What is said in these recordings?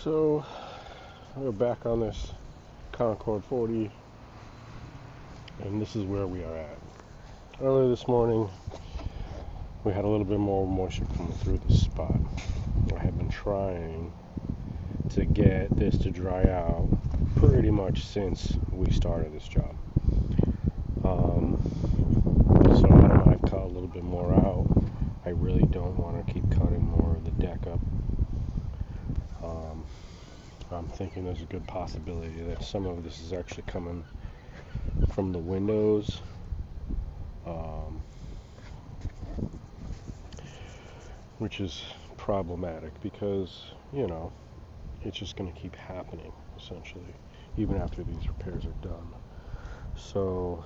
So we're back on this Concord 40, and this is where we are at. Earlier this morning, we had a little bit more moisture coming through this spot. I have been trying to get this to dry out pretty much since we started this job. So I don't know, I've cut a little bit more out. I really don't want to keep cutting more of the deck up. I'm thinking there's a good possibility that some of this is actually coming from the windows. Which is problematic because, it's just going to keep happening, essentially, even after these repairs are done. So,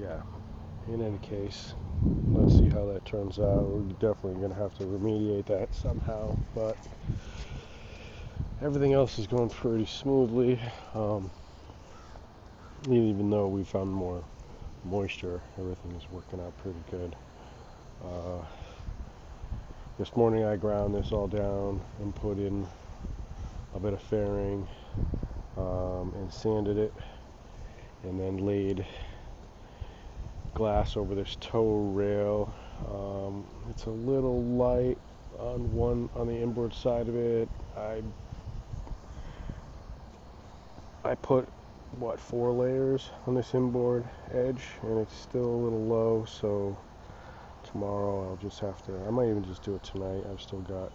yeah, in any case, let's see how that turns out. We're definitely going to have to remediate that somehow, but everything else is going pretty smoothly. Even though we found more moisture, everything is working out pretty good. This morning I ground this all down and put in a bit of fairing and sanded it, and then laid glass over this toe rail. It's a little light on the inboard side of it. I put 4 layers on this inboard edge, and it's still a little low, so tomorrow I'll just have to, I might even just do it tonight. I've still got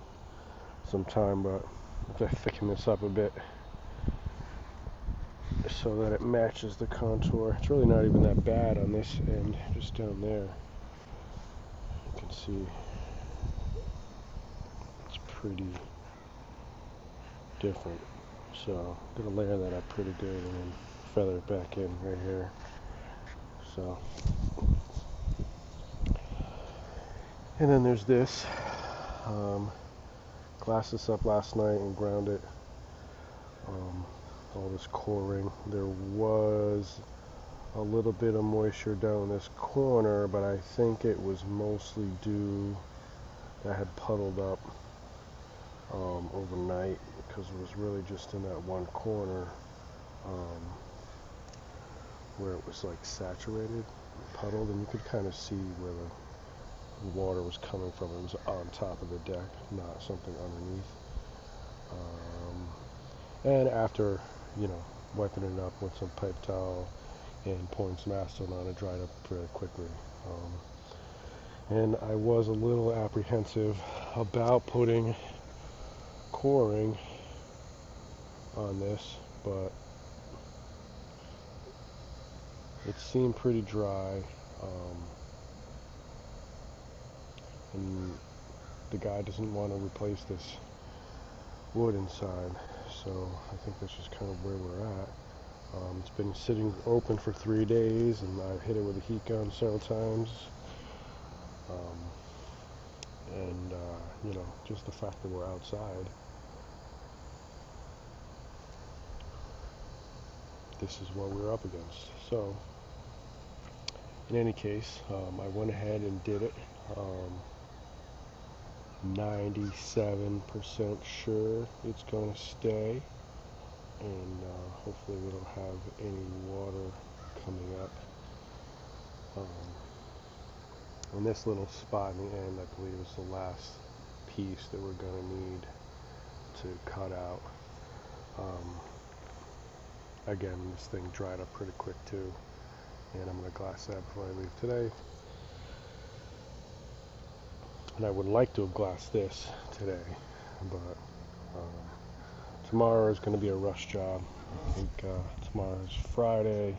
some time, but I'm going to thicken this up a bit so that it matches the contour. It's really not even that bad on this end, just down there. You can see it's pretty different. So I'm going to layer that up pretty good and then feather it back in right here. So, and then there's this. Glassed this up last night and ground it. All this coring. There was a little bit of moisture down in this corner, but I think it was mostly dew that had puddled up overnight, because it was really just in that one corner where it was like saturated, puddled, and you could kind of see where the water was coming from. It was on top of the deck, not something underneath. And after, wiping it up with some pipe towel and pouring some acetone on it, dried up very quickly. And I was a little apprehensive about putting coring on this, but it seemed pretty dry, and the guy doesn't want to replace this wood inside, so I think that's just kind of where we're at. It's been sitting open for 3 days, and I've hit it with a heat gun several times, and just the fact that we're outside, this is what we're up against. So in any case, I went ahead and did it. 97% sure it's going to stay, and hopefully we don't have any water coming up. And this little spot in the end, I believe, is the last piece that we're going to need to cut out. Again, this thing dried up pretty quick too, and I'm going to glass that before I leave today. And I would like to have glassed this today, but tomorrow is going to be a rush job. I think tomorrow is Friday,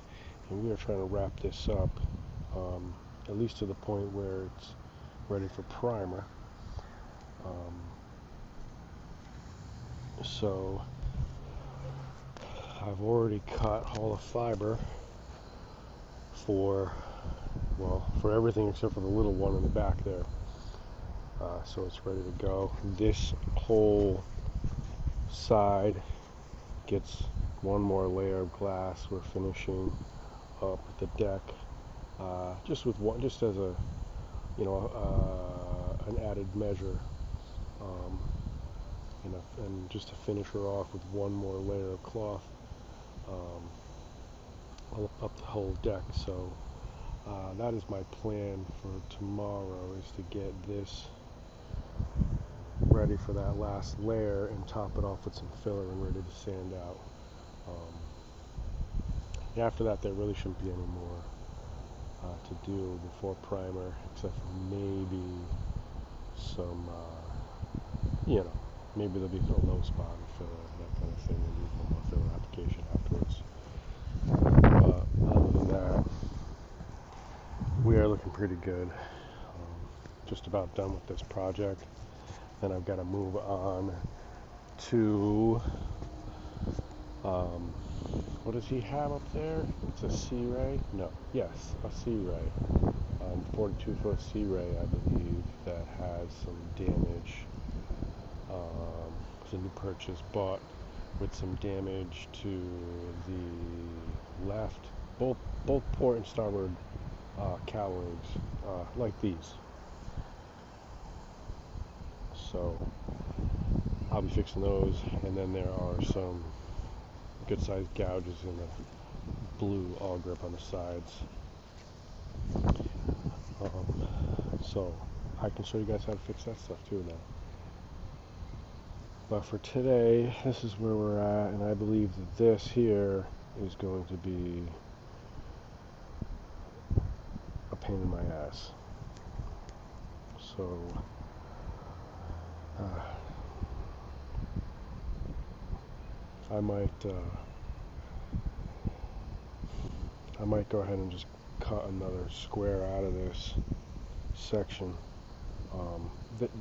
and we are trying to wrap this up, at least to the point where it's ready for primer. So I've already cut all the fiber for everything except for the little one in the back there. So it's ready to go. This whole side gets one more layer of glass. We're finishing up the deck, just as a, an added measure. um, and just to finish her off with one more layer of cloth up the whole deck. So that is my plan for tomorrow, is to get this ready for that last layer and top it off with some filler and ready to sand out. After that, there really shouldn't be any more to do before primer, except for maybe some, maybe there'll be a low spot and filler, that kind of thing, maybe one more filler application afterwards. But other than that, we are looking pretty good. Just about done with this project. Then I've got to move on to what does he have up there? It's a C-ray? No. Yes, a C-ray. 42-foot C-ray, I believe, that has some damage. It's a new purchase, bought with some damage to the left, both port and starboard cowlings, like these. So I'll be fixing those, and then there are some good-sized gouges in the blue all grip on the sides. So I can show you guys how to fix that stuff too now. But for today, this is where we're at, and I believe that this here is going to be a pain in my ass. So I might go ahead and just cut another square out of this section.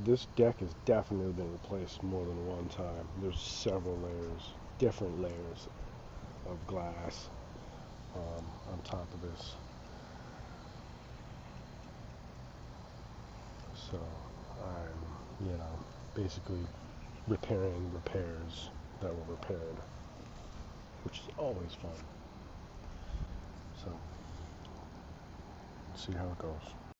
This deck has definitely been replaced more than one time. There's several layers, different layers of glass on top of this. So I'm, basically repairing repairs that were repaired, which is always fun. So, let's see how it goes.